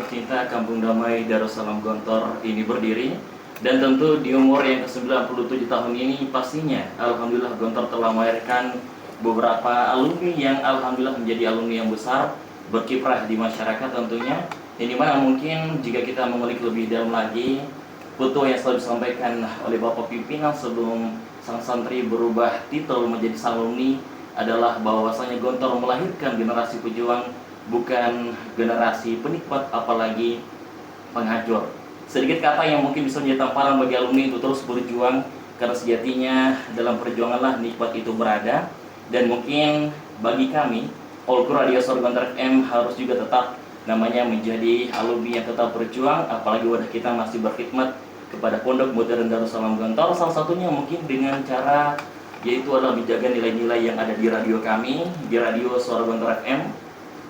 tercinta Kampung Damai Darussalam Gontor ini berdiri. Dan tentu di umur yang ke-97 tahun ini pastinya Alhamdulillah Gontor telah melahirkan beberapa alumni yang Alhamdulillah menjadi alumni yang besar, berkiprah di masyarakat tentunya. Ini mana mungkin jika kita mengulik lebih dalam lagi, foto yang selalu disampaikan oleh Bapak Pimpinan sebelum sang santri berubah titel menjadi sang alumni adalah bahwasanya Gontor melahirkan generasi pejuang, bukan generasi penikmat apalagi penghancur. Sedikit kata yang mungkin bisa menjadi tamparan bagi alumni untuk terus berjuang, karena sejatinya dalam perjuanganlah nikmat itu berada. Dan mungkin bagi kami, Polku Radio Suara Gontor FM harus juga tetap namanya menjadi alumni yang tetap berjuang, apalagi wadah kita masih berkhidmat kepada Pondok Modern Darussalam Gontor. Salah satunya mungkin dengan cara yaitu adalah menjaga nilai-nilai yang ada di radio kami, di Radio Suara Gontor FM,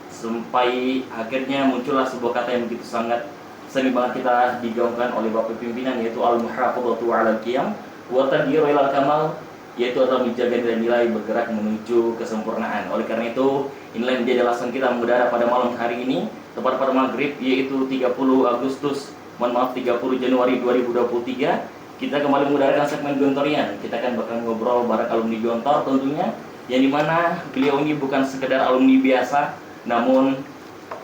sampai akhirnya muncullah sebuah kata yang begitu sangat sering banget kita digaungkan oleh Bapak Pimpinan, yaitu al-muhafadzatu 'alal qiyam wa tadhiru ilal kamal, yaitu adalah menjaga nilai-nilai bergerak menuju kesempurnaan. Oleh karena itu, inilah menjadi alasan kita mengudara pada malam hari ini tepat pada maghrib, yaitu 30 Januari 2023. Kita kembali mengudarakan segmen Gontorian. Kita akan bakal ngobrol bareng alumni Gontor tentunya, yang dimana beliau ini bukan sekedar alumni biasa, namun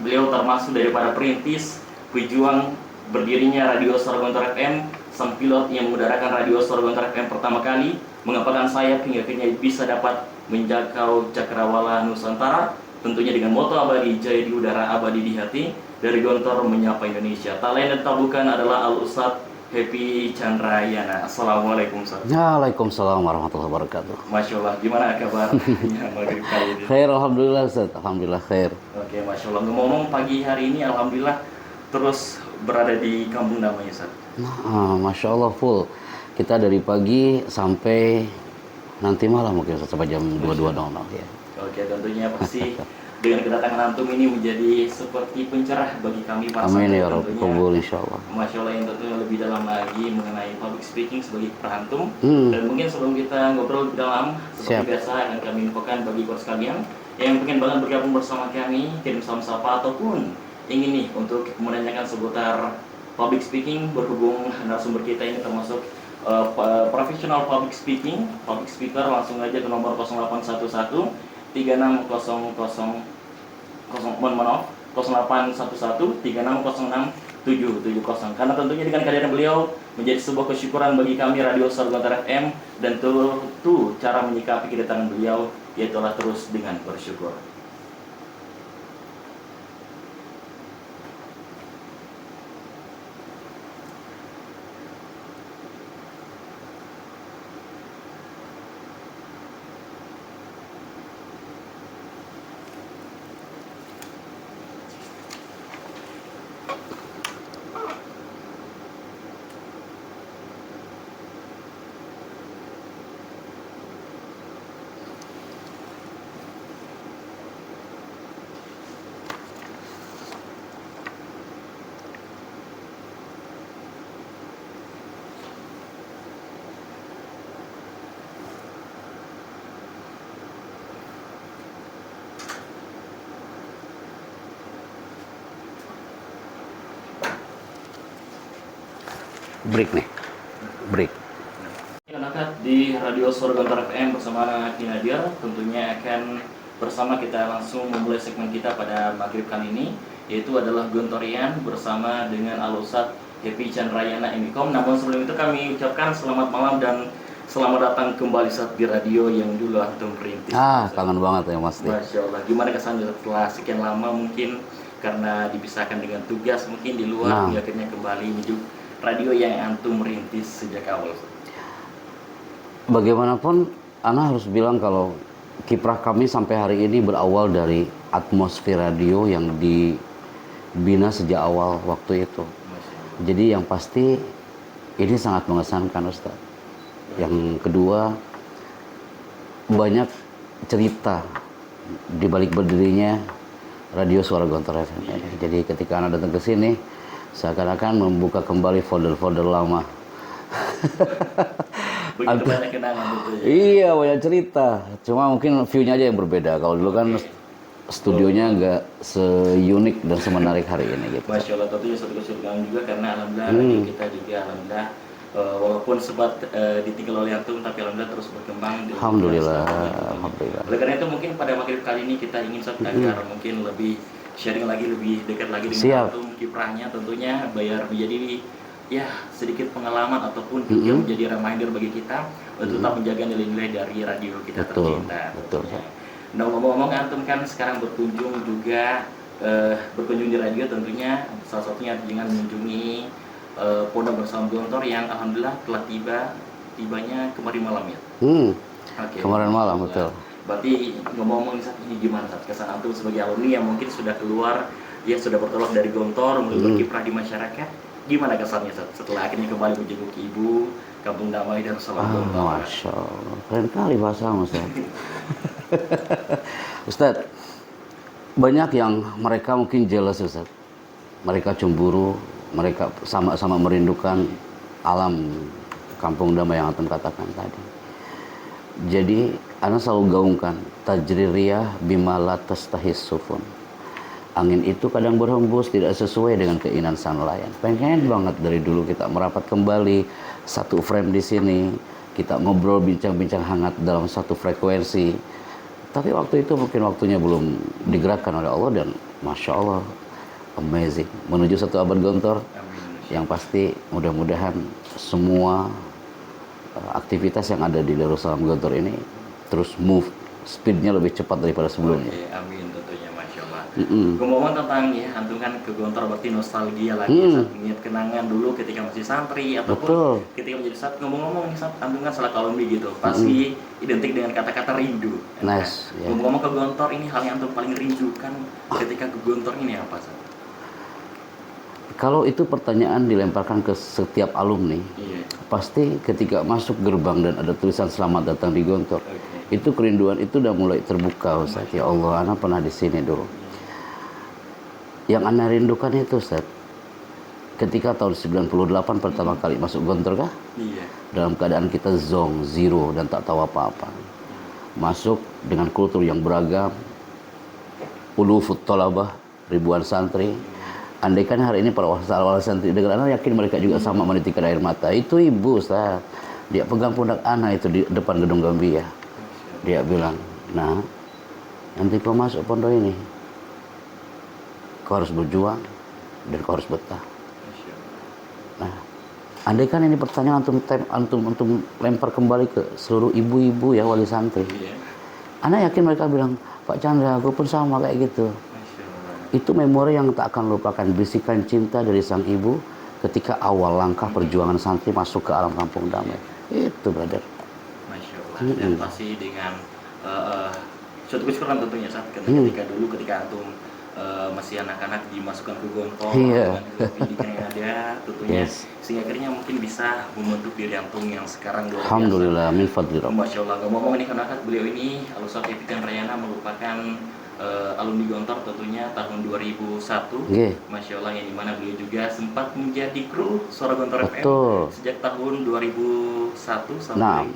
beliau termasuk daripada perintis pejuang berdirinya Radio Suara Gontor FM, sang pilot yang mengudarakan Radio Suara Gontor FM pertama kali, mengepakkan sayap hingga akhirnya bisa dapat menjangkau cakrawala Nusantara, tentunya dengan moto abadi, jaya di udara, abadi di hati, dari Gontor menyapa Indonesia. Tak lain dan tak bukan adalah Al-Ustadz Happy Chandrayana. Assalamualaikum Ustaz. Waalaikumsalam warahmatullahi wabarakatuh. Masya Allah, gimana kabarnya maghrib kali ini? Khair, alhamdulillah Ustaz. Alhamdulillah khair. Oke, Masya Allah. Ngomong pagi hari ini alhamdulillah terus berada di Kampung Damai Ustaz. Masya Allah full. Kita dari pagi sampai nanti malam mungkin sampai jam 22.00 ya. Oke, tentunya pasti dengan kedatangan antum ini menjadi seperti pencerah bagi kami para Amin santri ya Rabb, kabul insyaallah. Masya Allah, yang tentunya lebih dalam lagi mengenai public speaking sebagai perantum. Dan mungkin sebelum kita ngobrol lebih dalam, seperti biasa akan kami infokan bagi keluarga sekalian yang pengen banget bergabung bersama kami, kirim salam sapa ataupun ingin nih untuk menanyakan seputar public speaking, berhubung narasumber kita ini termasuk profesional public speaker, langsung aja ke nomor 0811 3600 0811 karena tentunya dengan kehadiran beliau menjadi sebuah kesyukuran bagi kami Radio Suara Gontor FM, dan tentu cara menyikapi kedatangan beliau yaitu terus dengan bersyukur. Break. Anak di Radio Suara Gontor FM bersama Ki Nadir, tentunya akan bersama kita langsung memulai segmen kita pada maghrib kali ini, yaitu adalah Gontorian bersama dengan Al-Ustadz Happy Chandrayana MIKOM. Namun sebelum itu kami ucapkan selamat malam dan selamat datang kembali saat di radio yang dulu antum perintis. Kangen banget ya Mas. Masya Allah, gimana kesannya setelah sekian lama mungkin karena dipisahkan dengan tugas mungkin di luar, hingga akhirnya kembali menuju radio yang antum merintis sejak awal? Bagaimanapun, Ana harus bilang kalau kiprah kami sampai hari ini berawal dari atmosfer radio yang dibina sejak awal waktu itu. Jadi yang pasti ini sangat mengesankan Ustaz. Yang kedua, banyak cerita di balik berdirinya Radio Suara Gontor FM. Jadi ketika Ana datang ke sini, seakan-akan membuka kembali folder-folder lama. Begitu banyak kenangan gitu ya? Iya, banyak cerita. Cuma mungkin view-nya aja yang berbeda. Kalau dulu kan studionya nggak seunik dan semenarik hari ini gitu. Masya Allah, tentunya satu kesyukuran juga karena alhamdulillah radio kita juga alhamdulillah walaupun sempat ditinggal oleh antum tapi alhamdulillah terus berkembang. Alhamdulillah, alhamdulillah. Oleh karena itu mungkin pada maghrib kali ini kita ingin agar mungkin lebih sharing lagi, lebih dekat lagi dengan antum, kiprahnya tentunya biar menjadi ya sedikit pengalaman ataupun juga menjadi reminder bagi kita untuk tetap menjaga nilai-nilai dari radio kita tercinta. Betul. Nah, ngomong-ngomong antum kan sekarang berkunjung juga berkunjung di radio tentunya salah satunya dengan mengunjungi Pondok Darussalam Gontor yang alhamdulillah telah tibanya kemarin malam ya. Okay. Kemarin malam betul. Berarti ngomong-ngomong saat ini gimana saat kesan antum sebagai alumni yang mungkin sudah keluar ya sudah bertolak dari Gontor mulai berkiprah di masyarakat, gimana kesannya saat setelah akhirnya kembali menjenguk ibu Kampung Damai Darussalam Gontor? Masya Allah, keren kali bahasa Ustaz. Ustaz, banyak yang mereka mungkin jealous Ustaz. Mereka cemburu, mereka sama-sama merindukan alam Kampung Damai yang antum katakan tadi. Jadi, ana selalu gaungkan tajri riyah bima la tastahis sufun. Angin itu kadang berhembus tidak sesuai dengan keinginan sang nelayan. Pengen banget dari dulu kita merapat kembali satu frame di sini, kita ngobrol bincang-bincang hangat dalam satu frekuensi. Tapi waktu itu mungkin waktunya belum digerakkan oleh Allah dan Masya Allah, amazing. Menuju satu abad Gontor, yang pasti mudah-mudahan semua aktivitas yang ada di Darussalam Gontor ini terus move, speednya lebih cepat daripada sebelumnya. Oke, amin tentunya, Masya Allah. Ngomong tentang ya, antum kan ke Gontor berarti nostalgia lagi, saat ingat kenangan dulu ketika masih santri ataupun ketika menjadi saat ngomong-ngomong nih saat antum kan salah alumni gitu, pasti identik dengan kata-kata rindu. Nice. Ngomong-ngomong ke Gontor ini hal yang antum paling rindukan ketika ke Gontor ini apa sih? Kalau itu pertanyaan dilemparkan ke setiap alumni, pasti ketika masuk gerbang dan ada tulisan selamat datang di Gontor, itu kerinduan itu udah mulai terbuka Ustaz. Ya Allah, ana pernah di sini dulu. Yang ana rindukan itu Ustaz, ketika tahun 98 pertama kali masuk Gontor kah? Dalam keadaan kita zong, zero dan tak tahu apa-apa. Masuk dengan kultur yang beragam, ulufut tolabah, ribuan santri. Andaikan hari ini para wali santri dengan anak, yakin mereka juga sama menitikan air mata. Itu ibu Ustaz, dia pegang pundak anak itu di depan gedung Gambia. Dia bilang, nah nanti kau masuk pondok ini, kau harus berjuang dan kau harus betah. Nah, andaikan ini pertanyaan antum lempar kembali ke seluruh ibu-ibu ya wali santri, anak yakin mereka bilang, Pak Chandra, aku pun sama kayak gitu. Itu memori yang tak akan lupakan, bisikan cinta dari sang ibu ketika awal langkah perjuangan santri masuk ke alam Kampung Damai. Itu brother. Masya Allah. Dan pasti dengan suatu kesyukuran tentunya saat ketika antum masih anak-anak dimasukkan ke Gontor dengan pendidikan yang ada tentunya sehingga akhirnya mungkin bisa membentuk diri antum yang sekarang luar biasa. Alhamdulillah min fadli Rabb. Masya Allah. Ngomong-ngomong ini karena beliau ini Al-Ustaz Efikan Rayana merupakan alumni Gontor tentunya tahun 2001. Masya Allah, yang dimana beliau juga sempat menjadi kru Suara Gontor FM sejak tahun 2001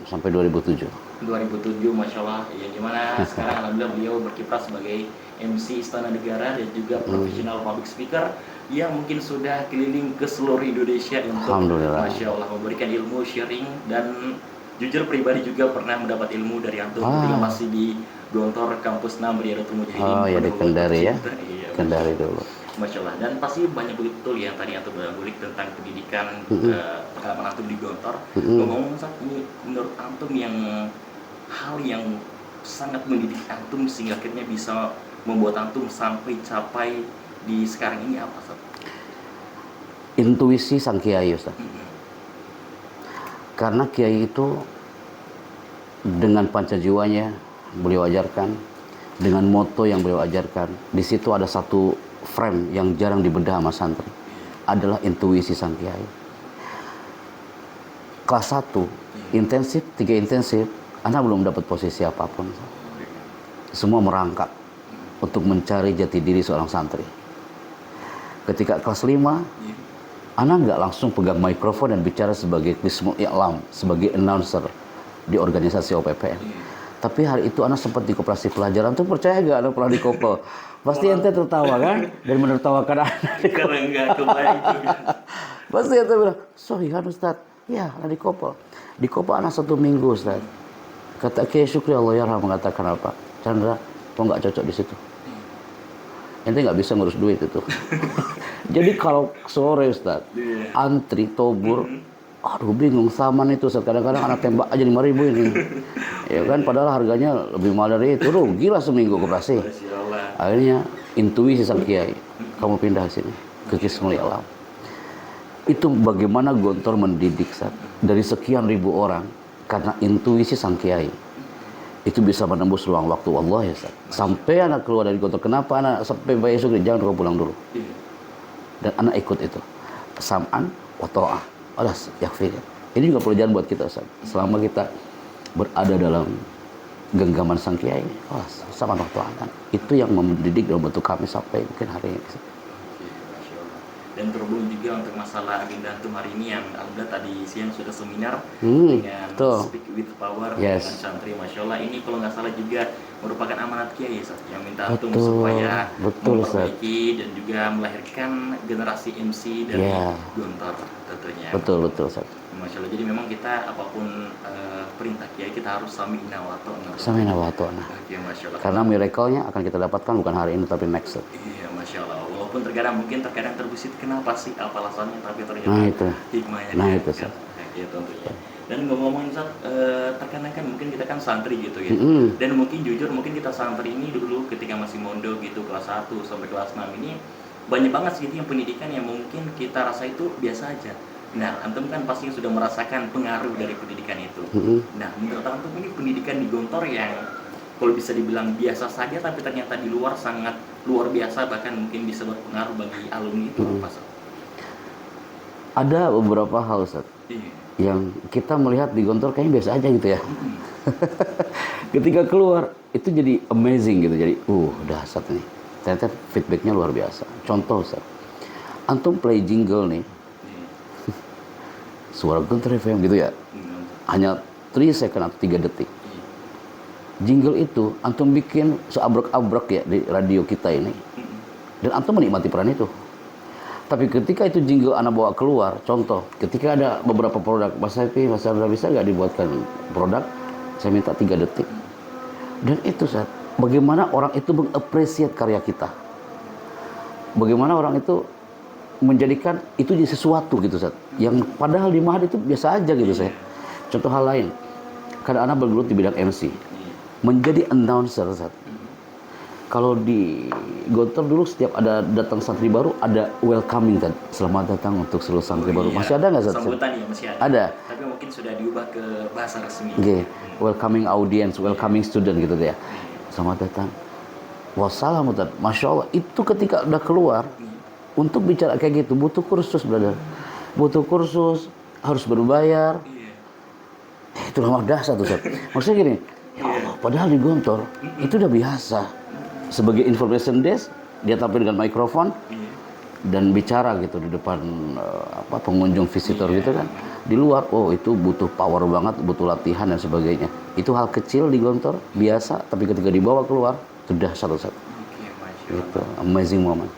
sampai 2007. 2007, Masya Allah, yang dimana sekarang alhamdulillah beliau berkiprah sebagai MC Istana Negara dan juga profesional public speaker yang mungkin sudah keliling ke seluruh Indonesia untuk Masya Allah memberikan ilmu, sharing, dan jujur pribadi juga pernah mendapat ilmu dari antum ketika masih di Gontor Kampus 6 Riyadhatul Mujahidin. Oh ya, di Kendari ya. Kendari dulu. Masya Allah. Dan pasti banyak betul yang tadi antum berulik tentang pendidikan pengalaman antum di Gontor. Ngomong-ngomong saat ini, menurut antum yang hal yang sangat mendidik antum sehingga akhirnya bisa membuat antum sampai capai di sekarang ini apa Ustaz? Intuisi sang kiai Ustaz. Karena kiai itu dengan panca jiwanya beliau ajarkan, dengan moto yang beliau ajarkan, di situ ada satu frame yang jarang dibedah sama santri, adalah intuisi sang kiai. Kelas 1 intensif, 3 intensif, anak belum dapat posisi apapun. Semua merangkak untuk mencari jati diri seorang santri. Ketika kelas 5, anak nggak langsung pegang mikrofon dan bicara sebagai qismul i'lam, sebagai announcer di organisasi OPPN. Tapi hari itu anak sempat di koperasi pelajaran tuh, percaya gak anak pernah di kopel? Pasti ente tertawa kan? Dan menertawakan anak. Karena nggak kebayang. Pasti ente bilang, sorry kan Ustaz? Ya, anak di kopel. Di kopel anak 1 minggu Ustaz. Kata Kiai Syukri Allah Yarham mengatakan apa? Chandra, kok nggak cocok di situ? Ente nggak bisa ngurus duit itu. Jadi kalau sore Ustaz, antri tobur, aduh bingung saman itu Ustaz. Kadang-kadang anak tembak aja 5.000 ini. Ya kan, padahal harganya lebih mahal dari itu. Rugi lah seminggu koperasi. Akhirnya intuisi sang kiai, kamu pindah sini ke Kismul Alam. Itu bagaimana Gontor mendidik Ustaz. Dari sekian ribu orang karena intuisi sang kiai. Itu bisa menembus ruang waktu Allah ya Ustaz. Sampai anak keluar dari Gontor. Kenapa anak sampai Pak Yusuf jangan kau pulang dulu. Dan anak ikut itu. Sam'an wa ta'ah. Alas yakfi. Ini juga pelajaran buat kita Ustaz. Selama kita berada dalam genggaman sang kiai, sama ta'ah. Itu yang mendidik dalam bentuk kami sampai mungkin hari ini. Dan terhubung juga untuk masalah agenda antum hari ini yang alhamdulillah tadi siang sudah seminar dengan Speak with Power dengan santri, Masya Allah. Ini kalau nggak salah juga merupakan amanat kiai yang minta antum supaya memperbaiki dan juga melahirkan generasi MC dari Gontor tentunya. Betul Ustaz. Masya Allah. Jadi memang kita apapun perintah kiai kita harus sami'na wa ta'na. Sami'na wa ta'na. Masya Allah. Karena miracle-nya akan kita dapatkan bukan hari ini tapi next. Iya, Masya Allah. Walaupun terkadang terbesit kenapa sih apa alasannya, tapi ternyata hikmahnya itu kan. Ya, tentunya. Dan ngomong-ngomongin terkadang kan mungkin kita kan santri gitu ya. Dan mungkin jujur mungkin kita santri ini dulu ketika masih mondok gitu kelas 1 sampai kelas 6 ini banyak banget sih yang pendidikan yang mungkin kita rasa itu biasa aja. Nah, antum kan pasti sudah merasakan pengaruh dari pendidikan itu. Nah, menurut antum ini pendidikan di Gontor yang kalau bisa dibilang biasa saja tapi ternyata di luar sangat luar biasa, bahkan mungkin bisa berpengaruh bagi alumni itu apa Ustaz? Ada beberapa hal Ustaz yang kita melihat di Gontor kayaknya biasa aja gitu ya. Ketika keluar itu jadi amazing gitu, jadi dahsyat nih. Ternyata feedbacknya luar biasa. Contoh Ustaz, antum play jingle nih, suara Gontor FM gitu ya, hanya 3 second atau 3 detik. Jingle itu antum bikin seabrek-abrek ya di radio kita ini, dan antum menikmati peran itu. Tapi ketika itu jingle anak bawa keluar, contoh ketika ada beberapa produk, Mas Anda bisa nggak dibuatkan produk, saya minta 3 detik. Dan itu Ustaz, bagaimana orang itu mengapresiasi karya kita, bagaimana orang itu menjadikan itu jadi sesuatu gitu Ustaz, yang padahal di Mahat itu biasa aja gitu saya. Contoh hal lain, karena anak bergelut di bidang MC, menjadi announcer Ustaz. Kalau di Gontor dulu setiap ada datang santri baru ada welcoming Ustaz. Selamat datang untuk seluruh santri baru. Masih ada nggak Ustaz? Sambutan ya masih ada. Ada. Tapi mungkin sudah diubah ke bahasa resmi. Welcoming audience, welcoming student gitu ya. Selamat datang. Wassalam Ustaz. Masya Allah, itu ketika udah keluar untuk bicara kayak gitu butuh kursus brother. Butuh kursus, harus berbayar. Itu lama dahsyat Ustaz. Maksudnya gini, ya Allah, padahal di Gontor itu udah biasa. Sebagai information desk, dia tampil dengan mikrofon dan bicara gitu di depan pengunjung visitor gitu kan. Di luar, itu butuh power banget, butuh latihan dan sebagainya. Itu hal kecil di Gontor, biasa, tapi ketika dibawa keluar, sudah satu-satu. Itu amazing moment.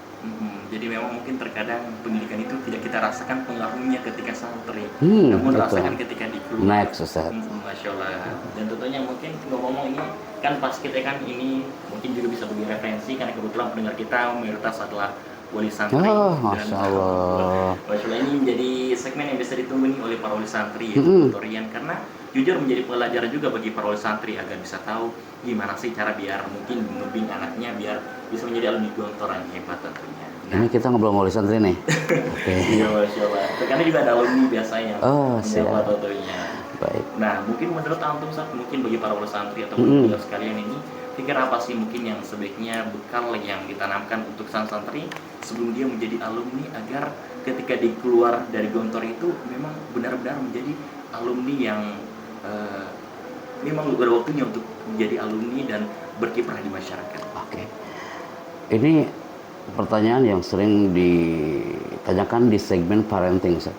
Jadi memang mungkin terkadang pendidikan itu tidak kita rasakan pengaruhnya ketika santri, namun rasakan ketika di keluar. Next, Ustaz. Masya Allah. Dan tentunya mungkin ngomong-ngomong ini kan pas kita kan ini mungkin juga bisa bagi referensi karena kebetulan pendengar kita mayoritas adalah wali santri. Masya Allah. Masya Allah, ini menjadi segmen yang bisa ditunggu nih oleh para wali santri yaitu tutorian, karena jujur menjadi pelajaran juga bagi para wali santri agar bisa tahu gimana sih cara biar mungkin membimbing anaknya biar bisa menjadi alumni Gontor yang hebat tentunya. Ini kita ngobrol wali santri nih. Iya, Masya Allah. Karena juga ada alumni biasanya. Siap. Tentunya. Baik. Nah, mungkin menurut antum Ustaz, mungkin bagi para wali santri atau beliau sekalian ini, pikir apa sih mungkin yang sebaiknya bekal yang ditanamkan untuk sang santri sebelum dia menjadi alumni agar ketika dia keluar dari Gontor itu memang benar-benar menjadi alumni yang memang pada waktunya untuk menjadi alumni dan berkiprah di masyarakat. Oke. Ini pertanyaan yang sering ditanyakan di segmen parenting, Ustaz.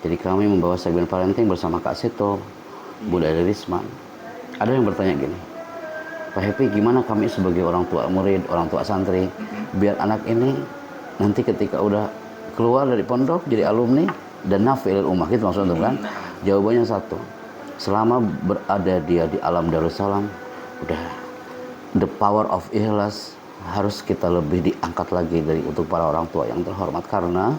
Jadi kami membawa segmen parenting bersama Kak Seto, Bu Dali Risman, Ada yang bertanya gini, Pak Happy, gimana kami sebagai orang tua murid, orang tua santri, biar anak ini nanti ketika udah keluar dari pondok jadi alumni dan nafil ummah, gitu maksudnya kan? Jawabannya satu, selama berada dia di alam Darussalam, udah the power of ikhlas harus kita lebih diangkat lagi dari untuk para orang tua yang terhormat, karena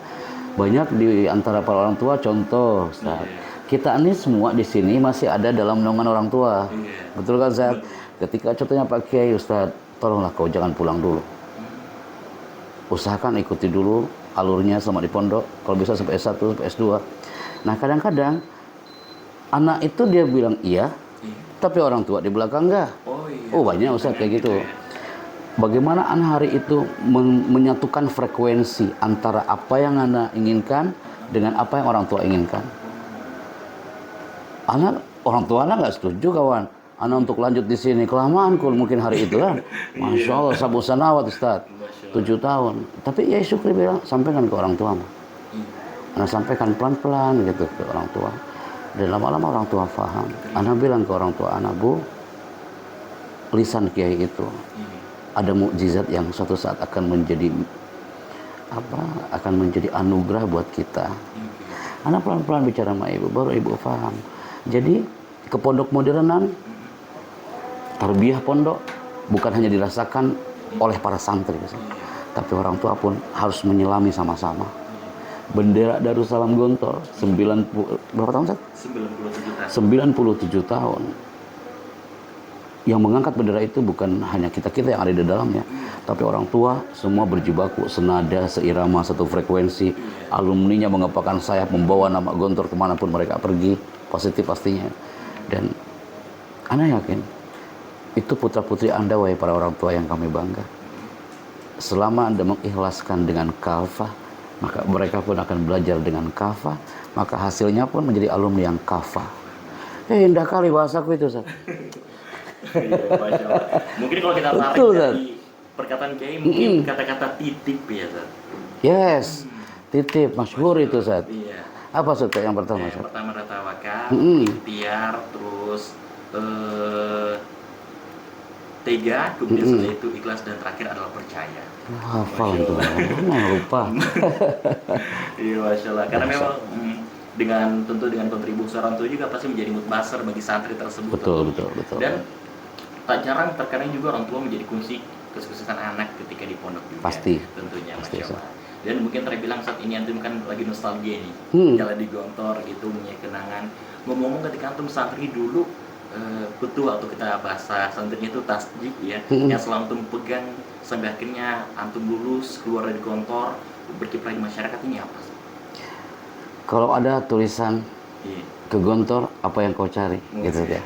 banyak di antara para orang tua, contoh Ustaz, kita ini semua di sini masih ada dalam naungan orang tua, betul kan Ustaz? Ketika contohnya Pak Kiai, Ustaz, tolonglah kau jangan pulang dulu, usahakan ikuti dulu alurnya selama di pondok, kalau bisa sampai S1 sampai S2. Nah kadang-kadang anak itu dia bilang iya, tapi orang tua di belakang enggak. Oh banyak Ustaz kayak gitu. Bagaimana anak hari itu menyatukan frekuensi antara apa yang anak inginkan dengan apa yang orang tua inginkan. Orang tua anak nggak setuju kawan, anak untuk lanjut di sini kelamaan kul mungkin hari itu kan. Masya Allah, sabu sanawat Ustaz, 7 tahun. Tapi ya syukri bilang, sampaikan ke orang tua. Anak sampaikan pelan-pelan gitu ke orang tua. Dan lama-lama orang tua faham. Anak bilang ke orang tua, anak bu, lisan kiai itu ada mukjizat yang suatu saat akan menjadi anugerah buat kita. Anak pelan-pelan bicara sama ibu, baru ibu faham. Jadi ke pondok modernan, tarbiyah pondok bukan hanya dirasakan oleh para santri, tapi orang tua pun harus menyelami sama-sama. Bendera Darussalam Gontor 90 berapa tahun Ustaz? 97 tahun. Yang mengangkat bendera itu bukan hanya kita-kita yang ada di dalamnya, tapi orang tua semua berjibaku, senada, seirama, satu frekuensi. Alumninya mengepakkan sayap membawa nama Gontor kemanapun mereka pergi, positif pastinya. Dan Ana yakin itu putra-putri Anda, wahai para orang tua yang kami bangga. Selama Anda mengikhlaskan dengan kafah, maka mereka pun akan belajar dengan kafah, maka hasilnya pun menjadi alumni yang kafah. Indah kali bahasaku itu, Ustaz. Iya, mungkin kalau kita tarik dari perkataan Kiai, mungkin kata-kata titip ya, Ustaz. Yes, titip, masyhur itu, Ustaz. Iya. Apa Ustaz yang pertama, Ustaz? Yang pertama ada tawakal, ikhtiar, terus tega, kemudian setelah itu ikhlas, dan terakhir adalah percaya. Hafal itu, lupa. Iya, Masya Allah. Karena memang tentu dengan kontribusi orang tua juga pasti menjadi mutbasar bagi santri tersebut. Betul. Dan tak jarang terkadang juga orang tua menjadi kunci kesuksesan anak ketika di pondok juga. Pasti. Tentunya, pasti, Masya Allah. Dan mungkin terbilang saat ini antum kan lagi nostalgia nih, jalan di Gontor gitu, punya kenangan. Ngomong-ngomong ketika antum santri dulu, betul atau kita bahasa santrinya itu tasjid ya, yang selalu antum pegang sampai akhirnya antum lulus keluar dari Gontor berkiprah di masyarakat, ini apa sih? Kalau ada tulisan ke Gontor apa yang kau cari, gitu ya.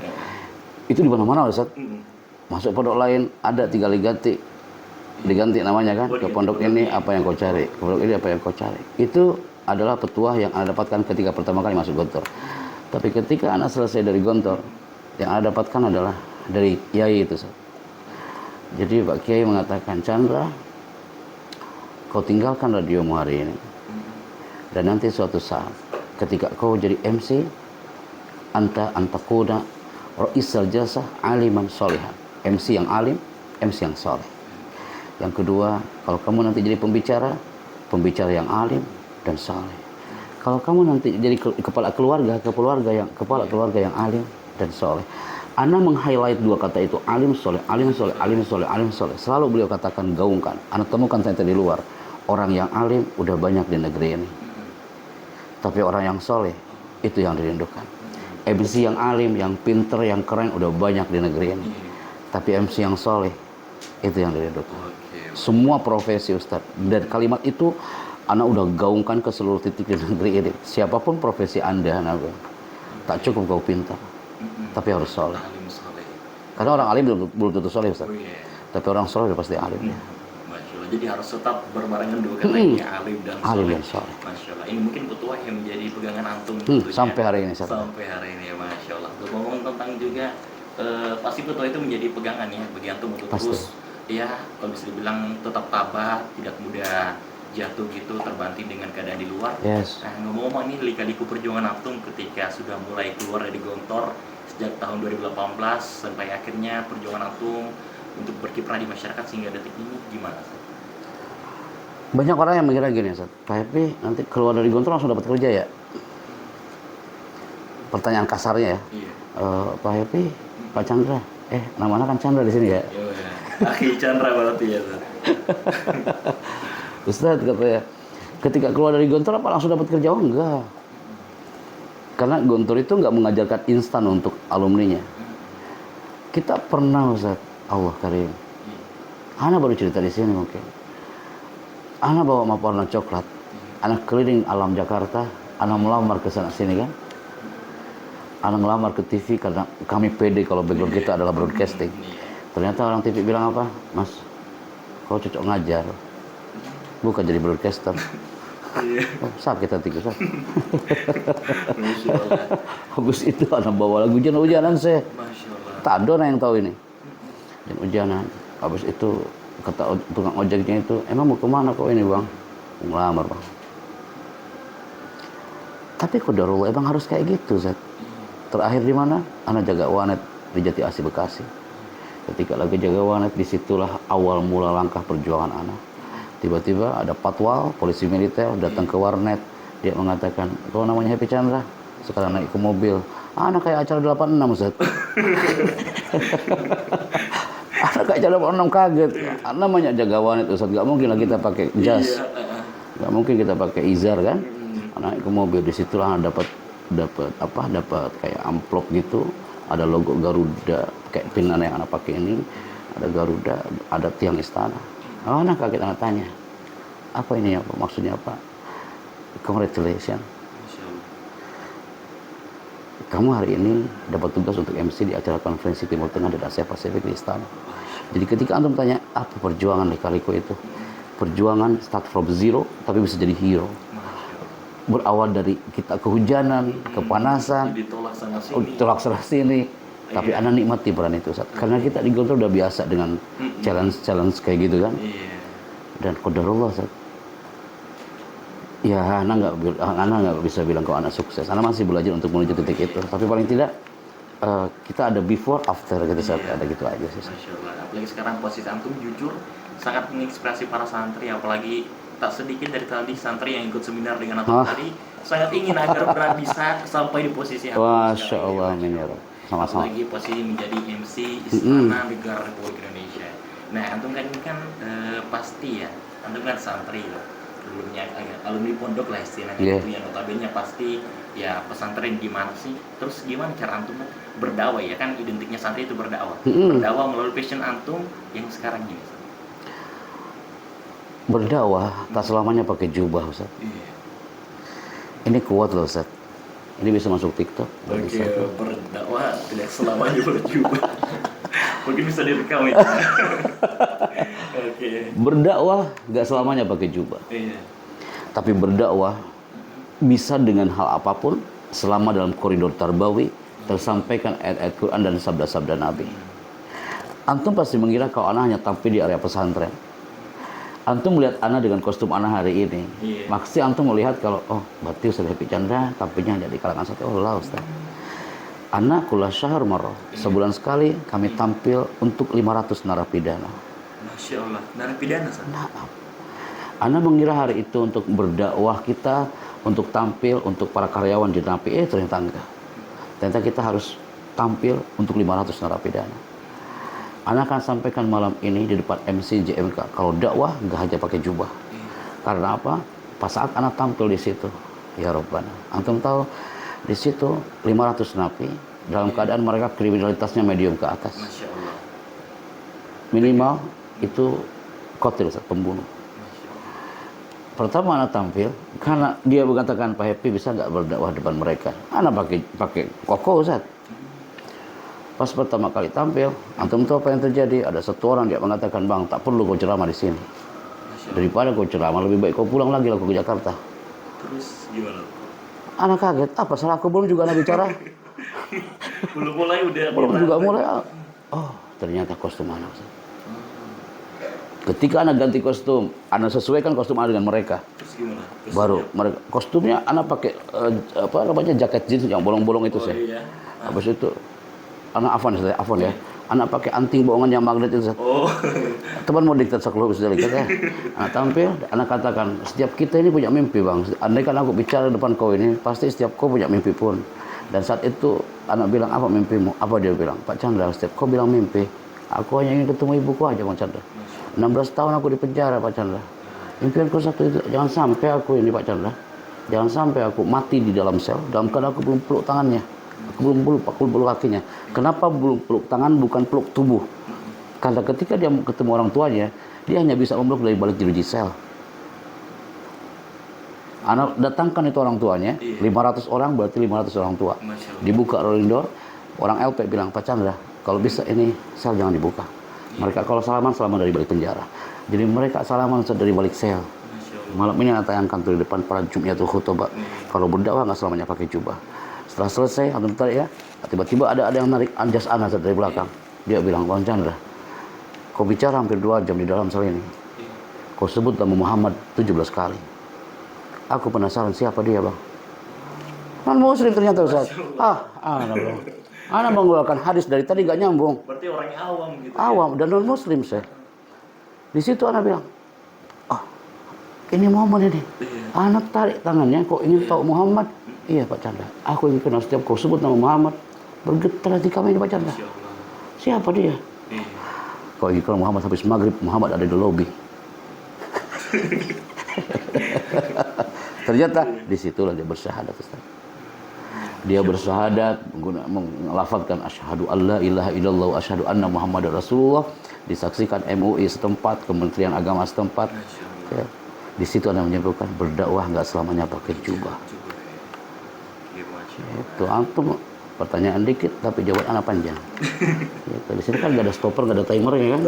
Itu di mana-mana Ustaz. Masuk pondok lain ada tinggal diganti namanya kan, ke pondok ini apa yang kau cari, ke pondok ini apa yang kau cari. Itu adalah petuah yang Anda dapatkan ketika pertama kali masuk Gontor. Tapi ketika Anda selesai dari Gontor, yang Anda dapatkan adalah dari Kiai itu, Ustaz. Jadi Pak Kiai mengatakan, Chandra, kau tinggalkan radiomu hari ini, dan nanti suatu saat ketika kau jadi MC, antakuna Ro'isal Jalsah aliman solihan. MC yang alim, MC yang soleh. Yang kedua, kalau kamu nanti jadi pembicara yang alim dan soleh. Kalau kamu nanti jadi kepala keluarga yang alim dan soleh. Ana meng-highlight dua kata itu, alim soleh, alim soleh, alim soleh, alim soleh. Selalu beliau katakan, gaungkan. Ana temukan ternyata di luar, orang yang alim udah banyak di negeri ini. Tapi orang yang soleh, itu yang dirindukan. MC yang alim, yang pinter, yang keren udah banyak di negeri ini. Tapi MC yang soleh, itu yang dirindukan. Semua profesi Ustaz. Dan kalimat itu Anda udah gaungkan ke seluruh titik di negeri ini. Siapapun profesi Anda, tak cukup kau pintar, tapi harus soleh. Karena orang alim belum tentu soleh Ustaz. Tapi orang soleh udah pasti alim. Jadi harus tetap berbarengan dua katanya, alim dan soleh. Masya Allah. Ini mungkin petuah yang menjadi pegangan antum sampai hari ini. Sampai hari ini ya, Masya Allah. Ngomong tentang juga pasti petuah itu menjadi pegangan ya bagi antum untuk terus ya, kalau bisa dibilang tetap tabah, tidak mudah jatuh gitu, terbanting dengan keadaan di luar. Yes. Nah, ngomong-ngomong ini lika-liku perjuangan antum ketika sudah mulai keluar dari Gontor, sejak tahun 2018 sampai akhirnya perjuangan antum untuk berkiprah di masyarakat sehingga detik ini gimana? Banyak orang yang mengira gini, Ustaz, Pak Happy nanti keluar dari Gontor langsung dapat kerja ya? Pertanyaan kasarnya ya. Iya. Pak Happy, Pak Chandra, namanya kan Chandra di sini ya. Akhi Chandra berarti ya. Ustaz katanya, ketika keluar dari Gontor apa langsung dapat kerja? Oh enggak. Karena Gontor itu nggak mengajarkan instan untuk alumninya. Kita pernah, Ustaz, Allah Karim. Ana baru cerita di sini mungkin. Ana bawa map warna coklat. Ana keliling alam Jakarta. Ana melamar ke sana sini kan. Ana melamar ke TV karena kami pede kalau background kita adalah broadcasting. Ternyata orang TV bilang apa? Mas, kau cocok ngajar. Bukan jadi broadcaster. Oh, sakit hatiku, Ustaz. Habis itu Ana bawa lagu hujan-hujanan saya. Tak ada orang yang tahu ini. Dan hujanan. Habis itu kata tukang ojeknya itu, emang mau kemana kok ini bang? Mau ngelamar bang. Tapi qadarullah emang harus kayak gitu, Zat. Terakhir di mana? Ana jaga wanet di Jati Asih Bekasi. Ketika lagi jaga wanet, disitulah awal mula langkah perjuangan Ana. Tiba-tiba ada patwal, polisi militer datang ke warnet. Dia mengatakan, kau namanya Happy Chandra? Sekarang naik ke mobil. Ana kayak acara 86, Zat. Ana kayak acara 86 kaget. Namanya jaga wanet, Ustaz. Gak mungkin lah kita pakai jas. Gak mungkin kita pakai izar kan. Naik ke mobil, disitulah dapat kayak amplop gitu, ada logo Garuda, kayak pin yang anak pakai ini, ada Garuda, ada tiang istana. Anak kaget, anak tanya, apa ini, apa maksudnya, apa? Congratulations, kamu hari ini dapat tugas untuk MC di acara konferensi Timur Tengah dan Asia Pasifik di istana. Jadi ketika antum tanya apa perjuangan lika-liku itu, perjuangan start from zero tapi bisa jadi hero. Berawal dari kita kehujanan, kepanasan, ditolak sana sini, tapi anak nikmati peran itu, Ustaz. Karena kita di Gontor udah biasa dengan challenge kayak gitu kan. Dan qadarullah, Ustaz. Ya, anak nggak bisa bilang kalau anak sukses. Anak masih belajar untuk menuju titik itu. Tapi paling tidak kita ada before after gitu, Ustaz. Ada gitu aja sih. Masya Allah. Apalagi sekarang posisi antum jujur sangat menginspirasi para santri, apalagi tak sedikit dari tadi santri yang ikut seminar dengan antum tadi sangat ingin agar benar bisa sampai di posisi antum. Masya Allah, amin ya Rabb. Sama-sama. Apalagi posisi menjadi MC Istana Negara Republik Indonesia. Nah, antum kan ini kan pasti ya, antum kan santri loh. Dulunya alumni pondok lah istilahnya gitu ya, notabene pasti ya pesantren gimana sih? Terus gimana cara antum berdakwah ya, kan identiknya santri itu berdakwah. Berdakwah melalui passion antum yang sekarang ini. Berdakwah tak selamanya pakai jubah, Ustaz. Ini kuat loh, Ustaz. Ini bisa masuk TikTok. Oke, berdakwah tidak selamanya berjubah. Mungkin bisa direkam ya. Oke. Berdakwah gak selamanya pakai jubah. Tapi berdakwah bisa dengan hal apapun selama dalam koridor tarbawi tersampaikan ayat-ayat Quran dan sabda-sabda Nabi. Antum pasti mengira kalau anak hanya tampil di area pesantren. Antum melihat Ana dengan kostum Ana hari ini, maksudnya antum melihat kalau berarti Ustaz Happy Chandra tampilnya hanya di kalangan satu. Allah, Ustaz. Ana kula syahr marrah, sebulan sekali kami tampil untuk 500 narapidana. Masya Allah, narapidana, Ustaz. Nah, Ana mengira hari itu untuk berdakwah kita, untuk tampil untuk para karyawan di Napi, ternyata enggak. Ternyata kita harus tampil untuk 500 narapidana. Ana akan sampaikan malam ini di depan MC JMK, kalau dakwah nggak hanya pakai jubah. Karena apa? Pas saat Ana tampil di situ, ya Rabbana, antum tahu di situ 500 napi dalam keadaan mereka kriminalitasnya medium ke atas. Masya Allah. Minimal itu kotil, pembunuh. Pertama Ana tampil, karena dia mengatakan Pak Happy bisa nggak berdakwah depan mereka. Ana pakai kokoh, Ustaz. Pas pertama kali tampil, antum tahu apa yang terjadi? Ada satu orang dia mengatakan, bang, tak perlu kau ceramah di sini. Daripada kau ceramah, lebih baik kau pulang lagi ke Jakarta. Terus gimana? Anak kaget, apa salah aku belum juga anak bicara? Belum mulai udah. Belum juga mulai. Oh, ternyata kostum anak. Ketika anak ganti kostum, anak sesuaikan kostum anak dengan mereka. Terus gimana? Baru mereka kostumnya anak pakai jaket jeans yang bolong-bolong itu sih. Iya. Habis itu anak Afwan ya. Anak pakai anting bohongan yang magnet itu, Ustaz. Oh. Teman mau diktat sekeluar sudah lihat ya. Anak tampil, anak katakan, setiap kita ini punya mimpi bang. Andai kan aku bicara depan kau ini, pasti setiap kau punya mimpi pun. Dan saat itu anak bilang, apa mimpimu? Apa dia bilang? Pak Chandra, setiap kau bilang mimpi, aku hanya ingin ketemu ibuku aja, Pak Chandra. 16 tahun aku di penjara, Pak Chandra. Impianku satu itu, jangan sampai aku ini, Pak Chandra. Jangan sampai aku mati di dalam sel, dalam keadaan aku belum peluk tangannya. Aku belum peluk kakinya. Kenapa belum peluk tangan, bukan peluk tubuh? Karena ketika dia ketemu orang tuanya, dia hanya bisa memeluk dari balik jeruji sel. Anak datangkan itu orang tuanya, 500 orang berarti 500 orang tua. Dibuka rolling door, orang LP bilang, Pak Chandra, kalau bisa ini sel jangan dibuka. Mereka kalau salaman dari balik penjara. Jadi mereka salaman dari balik sel. Malam ini anak tayangkan tuh di depan para Jumiatul Khutbah. Kalau berdakwah nggak selamanya pakai jubah. Setelah selesai, antum tarik ya, tiba-tiba ada yang narik anjas anak dari belakang. Dia bilang, Bang Chandra, kau bicara hampir 2 jam di dalam sel ini. Kau sebut nama Muhammad 17 kali. Aku penasaran siapa dia, Bang. Non-muslim ternyata, Ustaz. Anak mengeluarkan hadis dari tadi gak nyambung. Berarti orang awam gitu. Awam dan non-muslim, saya. Di situ anak bilang, ini Muhammad ini. Anak tarik tangannya, kok ingin tahu Muhammad? Iya, Pak Chandra. Aku ingin kenal, setiap kau sebut nama Muhammad, bergetar hati kami ini, Pak Chandra. Siapa dia? Kalau ingin kenal Muhammad habis maghrib, Muhammad ada di lobi. Ternyata disitulah dia bersyahadat, Ustaz. Dia bersyahadat melafazkan asyhadu alla ilaha illallah wa asyhadu anna muhammadar rasulullah, disaksikan MUI setempat, Kementerian Agama setempat. Ya. Di situ Anda menyebutkan berdakwah nggak selamanya pakai jubah. Itu antum pertanyaan dikit tapi jawaban anak panjang. Gitu. Di sini kan nggak ada stopper, nggak ada timer ya kan?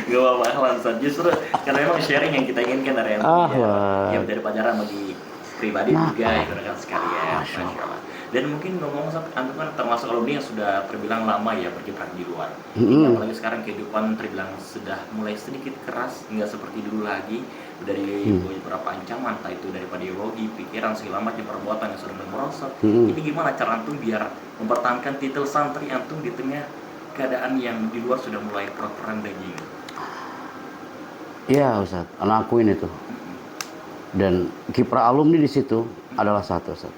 Gak apa-apa, Ustaz. Justru karena memang sharing yang kita inginkan dari yang dari pelajaran bagi pribadi juga ya rekan sekalian. Masya Allah. Dan mungkin ngomong antum kan termasuk alumni yang sudah terbilang lama ya berkiprah di luar. Apalagi sekarang kehidupan terbilang sudah mulai sedikit keras, nggak seperti dulu lagi. Dari beberapa ancaman, entah itu daripada ideologi, pikiran, segala macam perbuatan yang sudah merosot. Ini gimana cara antum biar mempertahankan titel santri antum di tengah keadaan yang di luar sudah mulai perang daging? Iya, Ustaz, anak aku ini tuh. Dan kiprah alumni di situ adalah satu, Ustaz.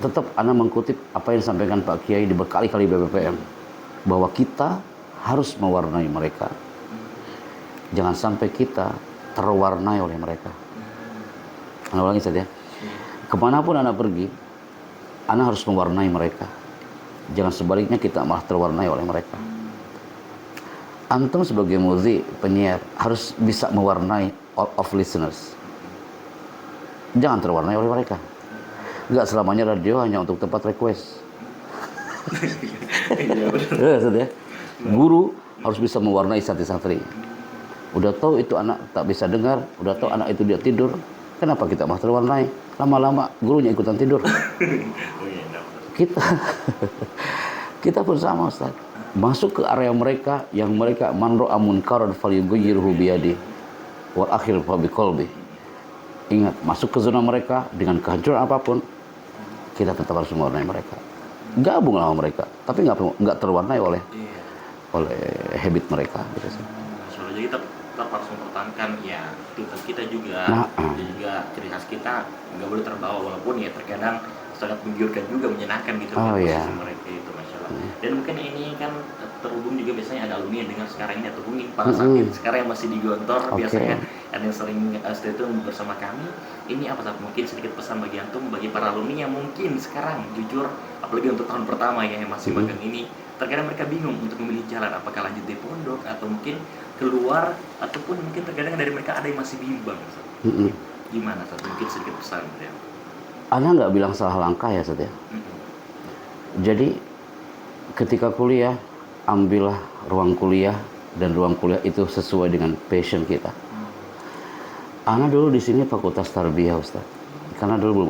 Tetap anak mengutip apa yang disampaikan Pak Kiai di berkali-kali BPPM, bahwa kita harus mewarnai mereka. Jangan sampai kita terwarnai oleh mereka. Anak ulangi saja. Kemanapun anak pergi, anak harus mewarnai mereka. Jangan sebaliknya kita malah terwarnai oleh mereka. Antum sebagai muzi, penyiar, harus bisa mewarnai all of listeners. Jangan terwarnai oleh mereka. Enggak selamanya radio hanya untuk tempat request. Ya, guru harus bisa mewarnai santri-santri. Udah tahu itu anak tak bisa dengar, udah tahu anak itu dia tidur, kenapa kita malah terwarnai? Lama-lama gurunya ikutan tidur. Kita pun sama, Ustaz. Masuk ke area mereka yang mereka man ra'a munkaran falyughayyirhu biyadihi wal akhir fa biqalbi. Ingat, masuk ke zona mereka dengan kehancuran apapun, kita tetap harus mewarnai mereka. Gabung sama mereka, tapi nggak terwarnai oleh habit mereka. Jadi tetap harus mempertahankan ya tugas kita juga, dan juga ciri khas kita nggak boleh terbawa, walaupun ya terkadang sangat menggiurkan juga, menyenangkan gitu mereka itu, Masya Allah. Dan mungkin ini kan terhubung juga biasanya ada alumni yang dengar sekarang ini, atau hubungin para sakit sekarang yang masih di Gontor, biasanya ada yang sering stay tune bersama kami. Ini apa saja mungkin sedikit pesan bagi antum, bagi para alumni yang mungkin sekarang jujur, apalagi untuk tahun pertama ya yang masih magang ini, terkadang mereka bingung untuk memilih jalan, apakah lanjut di pondok atau mungkin keluar, ataupun mungkin terkadang dari mereka ada yang masih bimbang. Gimana, Ustaz? Mungkin sedikit pesan ya. Ana nggak bilang salah langkah ya, Ustaz ya. Jadi ketika kuliah, ambillah ruang kuliah, dan ruang kuliah itu sesuai dengan passion kita. Ana dulu di sini fakultas tarbiyah, Ustaz. Karena dulu belum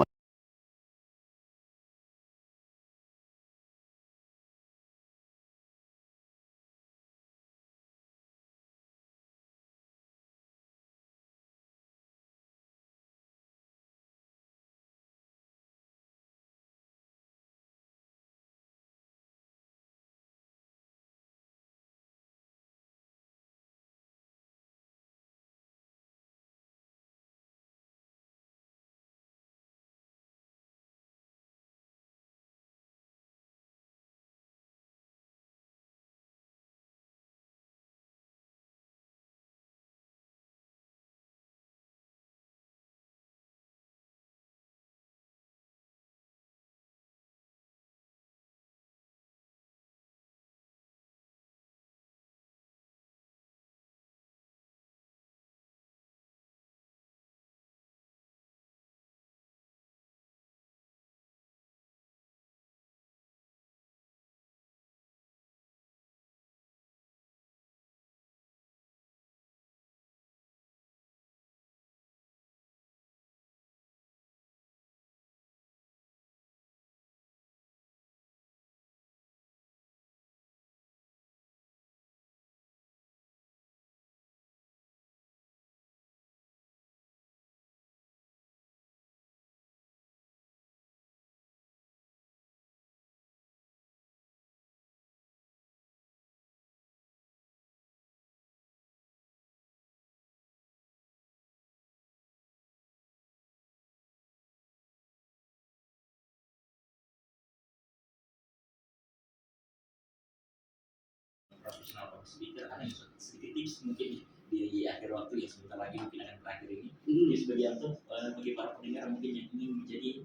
profesional public speaker, ada yang sedikit tips mungkin di akhir waktu yang sebentar lagi mungkin akan berakhir ini. Jadi sebagai antum, bagi para pendengar mungkin yang ingin menjadi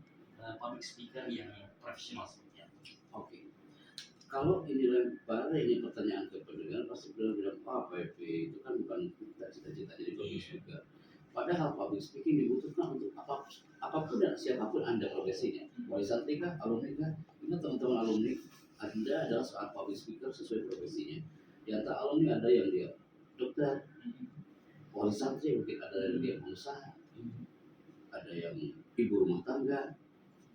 public speaker yang profesional seperti apa? Oke. Kalau ini lempar ini pertanyaan ke pendengar pasti bilang PFP itu kan bukan cita-cita jadi public speaker. Padahal public speaking dibutuhkan untuk apapun dan siapapun Anda profesinya. Wali santri kah, alumni kah? Ini teman-teman alumni, Anda adalah seorang public speaker sesuai profesinya. Di antara alumni ada yang dia dokter, wali santri mungkin ada yang dia pengusaha, ada yang ibu rumah tangga,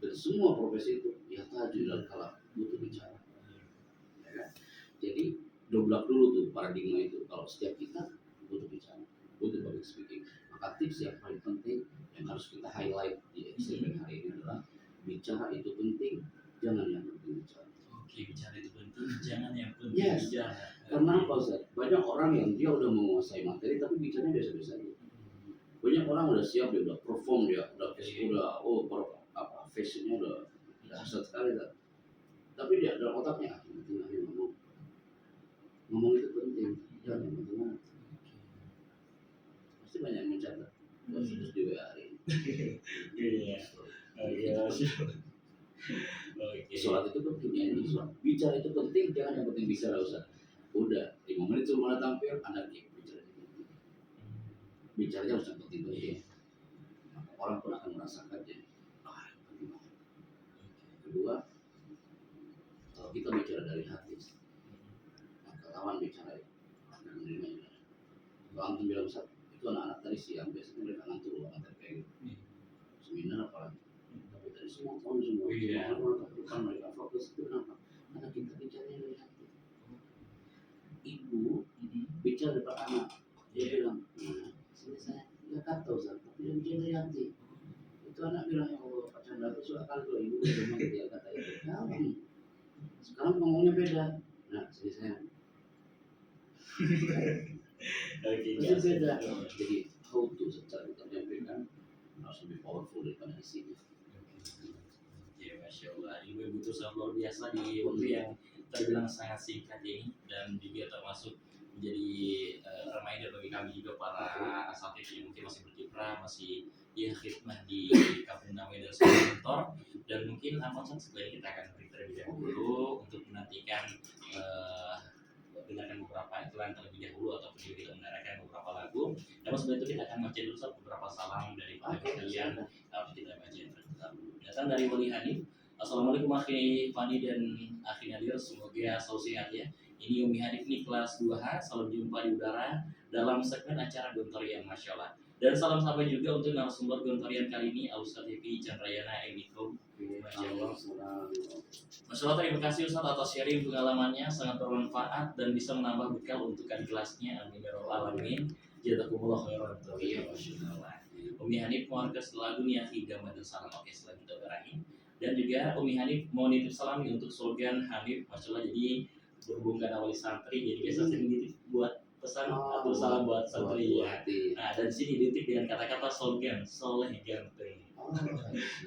dan semua profesi itu ya tadi dalam kala butuh bicara. Ya. Jadi dobrak dulu tuh paradigma itu. Kalau setiap kita butuh bicara, butuh public speaking, maka tips yang paling penting yang harus kita highlight di segmen hari ini adalah bicara itu penting, jangan yang penting bicara. Oke, bicara itu penting, jangan yang penting bicara. Karena apa Ustaz? Banyak orang yang dia udah menguasai materi tapi bicaranya biasa-biasa aja. Banyak orang udah siap, dia udah perform, dia udah fashionnya udah dahsyat sekali kan. Tapi dia dalam otaknya penting ngomong itu penting, jangan yang penting. Pasti banyak yang mencatat. Terus di WA hari ini. Iya. Oke. Sholat itu penting ya, bicara itu penting, jangan yang penting bicara Ustaz. Udah 5 menit sebelum Anda tampil, Anda bicara itu penting. Bicaranya harus yang penting-penting. Orang pun akan merasakannya. Penting banget. Kedua, kalau kita bicara dari hati, maka lawan bicara akan menerimanya. Kalau antum bilang Ustaz, itu anak-anak tadi siang biasanya mereka ngantuk kayak gitu. Seminar apalagi. Tapi tadi semua orang mereka fokus itu kenapa? Karena kita bicara dari hati. Ibu bicara depan anak, dia bilang, saya nggak kata Ustaz, tapi dia bicara dari hati. Itu anak bilang, ya Allah, Pak Chandra itu suka kali kalau ibu memang dia kata itu. Sekarang ngomongnya beda. Nah, saya itu beda. Jadi how to secara kita menyampaikan harus lebih powerful daripada isinya. Ya, Masya Allah, Ibu butuh sangat luar biasa di waktu yang terbilang sangat singkat ini, dan juga termasuk menjadi reminder bagi kami juga para asatidz yang mungkin masih berkiprah, masih khidmah di Kampung Damai dan Kantor. Dan mungkin sebenarnya kita akan break terlebih dahulu untuk menantikan dengarkan beberapa iklan terlebih dahulu ataupun juga kita mendengarkan beberapa lagu. Namun sebelum itu kita akan baca dulu beberapa salam dari para kalian. Kita baca yang terlebih dahulu. Datang dari Wali Hanif. Assalamualaikum akhi Fani dan akhi Nadir, semoga selalu sehat ya. Ini Umi Hanif nih kelas 2H, salam jumpa di udara dalam segmen acara Gontorian, Masya Allah. Dan salam sampai juga untuk narasumber Gontorian kali ini, Al-Ustaz TV Chandrayana Emiko. Masya Allah. Masya Allah, terima kasih Ustaz atas sharing pengalamannya, sangat bermanfaat dan bisa menambah bekal untuk adik kelasnya. Amin ya rabbal alamin. Jazakumullah khairan. Masya Allah. Umi Hanif mohon kasih lagu nih Higama dan salam. Oke, setelah kita berakhir. Dan juga Umi Hanif mau nitip salam nih untuk slogan Hanif, Masya Allah. Jadi berhubung karena wali santri, jadi biasa sering nitip buat pesan atau salam buat santri ya. Nah, dan sini dititip dengan kata-kata slogan soleh ganteng.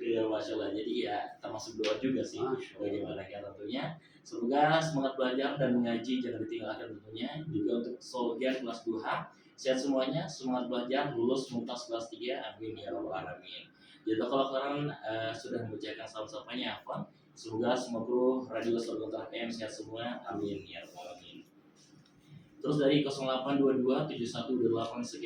Ya, Masya Allah. Jadi ya termasuk doa juga sih bagi mereka tentunya. Semoga semangat belajar dan mengaji jangan ditinggalkan tentunya. Juga untuk slogan kelas 2H, sehat semuanya, semangat belajar, lulus muntas kelas 3, amin ya rabbal alamin. Jadi kalau kalian sudah membacakan salam-salamnya apa? Semoga semua kru Radio Sorgontar PM sehat semua, amin ya rabbal alamin. Terus dari 08227128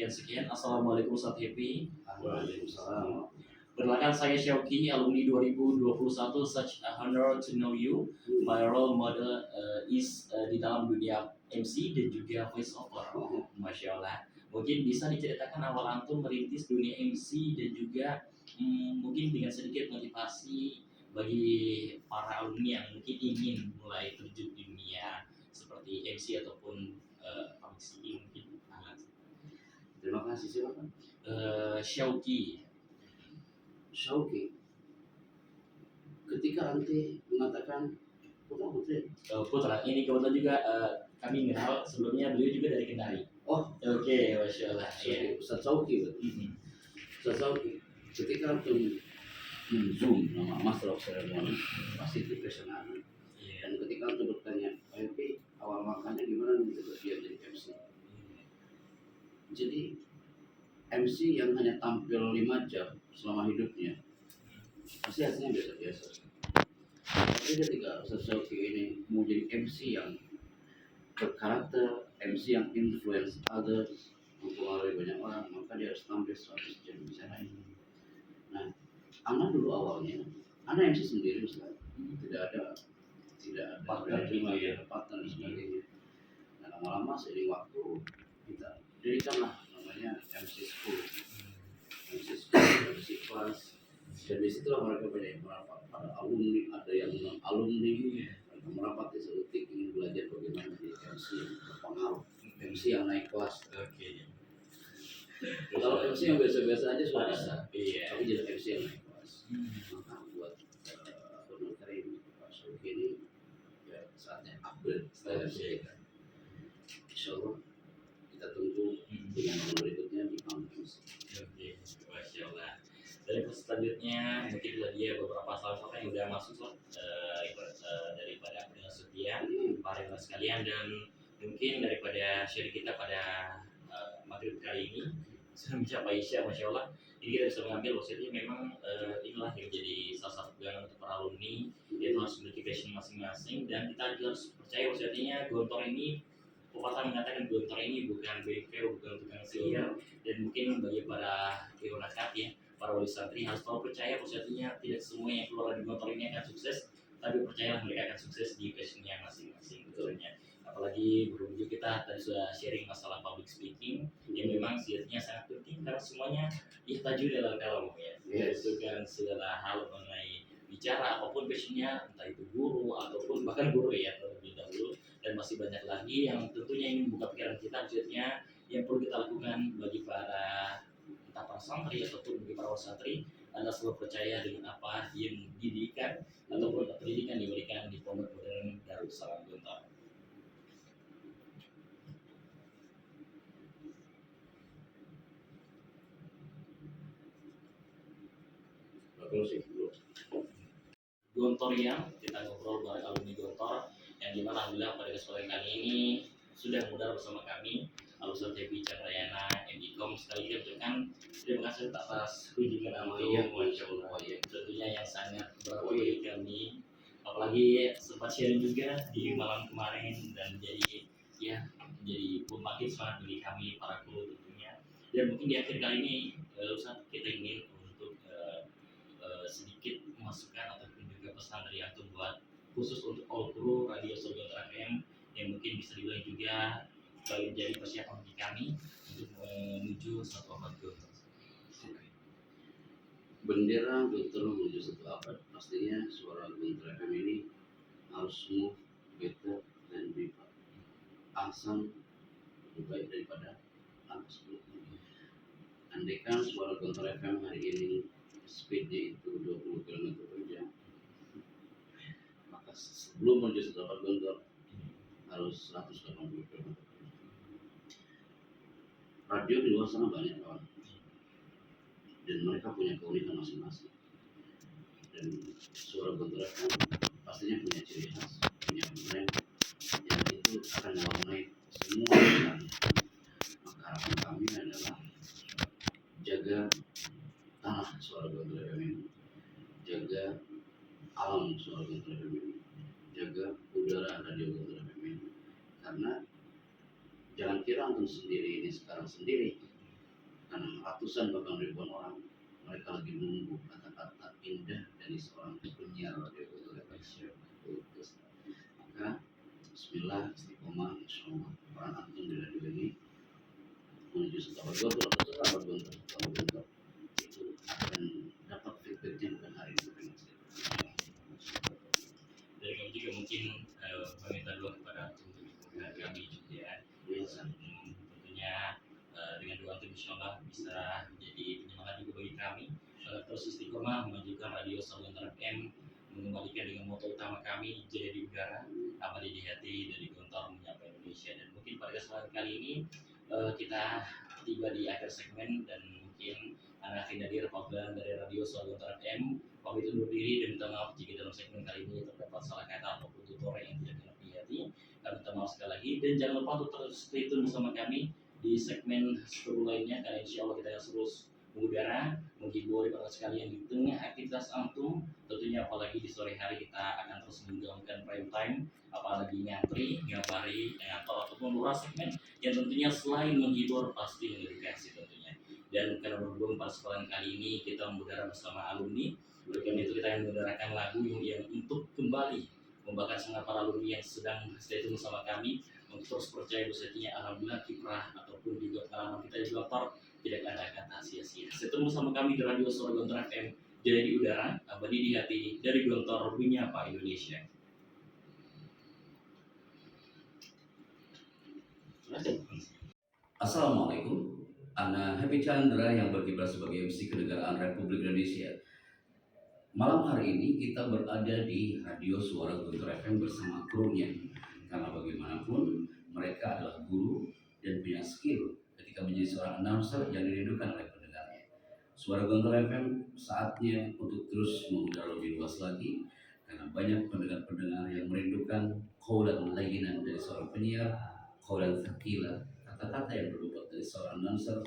sekian. Assalamualaikum Ustaz Happy. Waalaikumsalam. Perkenalkan saya Syauki, alumni 2021. Such a honor to know you. My role model is di dalam dunia MC dan juga voice over. Masya Allah. Mungkin bisa diceritakan awal antum merintis dunia MC dan juga mungkin dengan sedikit motivasi bagi para alumni yang mungkin ingin mulai terjun di dunia seperti MC ataupun public speaking mungkin. Terima kasih, silakan. Syauki. Ketika nanti mengatakan Putra, ini kebetulan juga kami kenal sebelumnya, beliau juga dari Kendari. Oh, Oke, Masya Allah. Ustaz Syauki. Ustaz Syauki, ketika antum Zoom nama Master of Ceremony pasti profesional. Dan ketika antum bertanya, Pak awal makanya gimana nih dia jadi MC. Jadi MC yang hanya tampil 5 jam selama hidupnya pasti hasilnya biasa-biasa. Tapi ketika sesuatu ini mau jadi MC yang berkarakter, MC yang influence others, mempengaruhi banyak orang, maka dia harus tampil 100 jam bicara ini. Nah, Ana dulu awalnya, Ana MC sendiri misalnya, tidak ada Partner manajemen, gitu ya. ada partner dan sebagainya. Nah, lama-lama seiring waktu kita dirikanlah namanya MC School, MC kelas. Dan di situlah mereka banyak yang merapat, ada alumni, ada yang non alumni, mereka merapat di satu titik ingin belajar bagaimana jadi MC yang berpengaruh, MC yang naik kelas. Oke. Kalau MC yang biasa-biasa aja sudah bisa, Iya. tapi jadi MC yang naik kelas. Maka buat Donald Karim, Pak Sogi ini ya saatnya upgrade style MC kita. Insya Allah kita tunggu dengan yang berikutnya di panggung MC. Oke, Masya Allah. Dari selanjutnya mungkin dia beberapa salah yang udah masuk loh daripada pendengar setia para pendengar sekalian, dan mungkin daripada sharing kita pada maghrib kali ini sudah mencapai Isya, Masya Allah. Jadi kita bisa mengambil maksudnya memang inilah yang jadi salah satu pegangan untuk para alumni, yaitu harus memiliki passion masing-masing, dan kita juga harus percaya maksudnya Gontor ini, pepatah mengatakan Gontor ini bukan BPO, bukan tukang sihir, dan mungkin bagi para keonakat ya, para wali santri harus tahu percaya maksudnya tidak semua yang keluar dari Gontor ini akan sukses, tapi percayalah mereka akan sukses di passionnya masing-masing betulnya. Apalagi berunjuk kita tadi sudah sharing masalah public speaking yang memang sifatnya sangat penting karena semuanya ihtaju dalam kalam ya. Yes. Itu kan segala hal mengenai bicara apapun passionnya, entah itu guru ataupun bahkan guru ya terlebih dahulu, dan masih banyak lagi yang tentunya ini membuka pikiran kita maksudnya yang perlu kita lakukan bagi para entah para santri ataupun bagi para santri adalah selalu percaya dengan apa yang dididikan ataupun pendidikan diberikan di Pondok Modern Darussalam Gontor. Closing dulu. Gontor yang kita ngobrol bareng alumni Gontor yang dimana alhamdulillah pada kesempatan kali ini sudah modal bersama kami Alusan TV Cakrayana MIKOM. Sekali lagi kan terima kasih atas kunjungan antum, Masya Allah ya, tentunya yang sangat berat bagi kami, apalagi sempat sharing juga di malam kemarin dan jadi pembangkit semangat bagi kami para kru tentunya. Dan mungkin di akhir kali ini Ustaz kita ingin untuk sedikit memasukkan ataupun juga pesan dari antum buat khusus untuk all crew Radio Gontor FM yang mungkin bisa dibilang juga menjadi persiapan bagi kami untuk menuju satu abad Gontor. Bendera Gontor menuju satu abad, pastinya suara Gontor FM ini harus smooth, better, dan lebih asam, lebih baik daripada langkah sebelumnya. Andaikan suara Gontor FM hari ini speednya itu 20 km per jam, maka sebelum menuju satu abad Gontor harus 180 km per jam. Radio di luar sana banyak kawan, dan mereka punya keunikan masing-masing. Dan suara Gontor FM pastinya punya ciri khas, punya brand yang itu akan mewarnai semua orang. Maka harapan kami adalah jaga tanah suara Gontor FM ini, jaga alam suara Gontor FM ini, jaga udara radio Gontor FM ini. Karena jangan kira antum sendiri ini sekarang sendiri, karena ratusan bahkan ribuan orang mereka lagi menunggu kata-kata indah dari seorang penyiar radio Gontor FM. Maka Bismillah, istiqomah, insyaallah peran antum di radio ini menuju satu abad Gontor atau satu abad Gontor itu akan dapat feedbacknya bukan hari ini, bukan nanti. Dari kami juga mungkin meminta doa kepada antum untuk kami juga Biasa. tentunya dengan doa itu insyaallah bisa menjadi penyemangat juga bagi kami agar terus istiqomah memajukan radio Gontor FM, mengembalikan dengan moto utama kami jaya di udara, abadi di hati, dari Gontor menyapa Indonesia. Dan mungkin pada kesempatan kali ini kita tiba di akhir segmen, dan mungkin anak Nadir apabila dari radio Gontor FM pamit undur diri dan minta maaf jika dalam segmen kali ini terdapat salah kata ataupun tutur yang tidak berhati. nanti. Kami minta maaf sekali lagi, dan jangan lupa untuk terus stay tune bersama kami di segmen seru lainnya, karena insya Allah kita akan terus mengudara, menghibur para sekalian di tengah aktivitas antum. Tentunya apalagi di sore hari kita akan terus menggaungkan prime time, apalagi ngantri, ngabari, ngantor ataupun luar segmen yang tentunya selain menghibur pasti mengedukasi tentunya. Dan karena berhubung pas sekolah kali ini kita mengudara bersama alumni, oleh karena itu kita akan mengudarakan lagu yang untuk kembali membakar semangat para alumni yang sedang stay tune bersama kami untuk terus percaya bahwasanya alhamdulillah kiprah ataupun juga pengalaman kita di Gontor tidak ada kata sia-sia. Setelah bersama kami di Radio Suara Gontor FM, jadi di udara, abadi di hati dari Gontor Menyapa Indonesia. Assalamualaikum, Ana Happy Chandra yang berkibar sebagai MC Kenegaraan Republik Indonesia. Malam hari ini kita berada di Radio Suara Gontor FM bersama krunya, karena bagaimanapun mereka adalah guru dan punya skill ketika menjadi seorang announcer yang dirindukan oleh pendengarnya. Suara Gontor FM saatnya untuk terus mengudara lebih luas lagi, karena banyak pendengar-pendengar yang merindukan qaulan layyinan dari seorang penyiar, qaulan tsaqilan, kata-kata yang berbobot dari seorang announcer.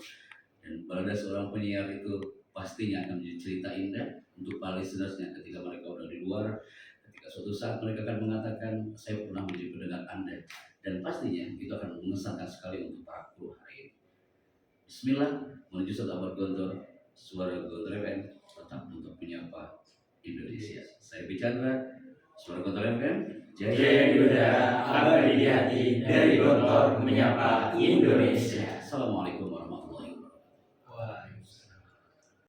Dan pada seorang penyiar itu pastinya akan menjadi cerita indah untuk para listenersnya ketika mereka berada di luar, ketika suatu saat mereka akan mengatakan, saya pernah menjadi pendengar Anda. Dan pastinya itu akan mengesankan sekali untuk para kru hari ini. Bismillah, menuju satu abad Gontor, Suara Gontor FM tetap untuk menyapa Indonesia. Saya Bicandra, Suara Gontor FM, Jaya di udara, abadi di hati dari Gontor Menyapa Indonesia. Assalamualaikum warahmatullahi wabarakatuh.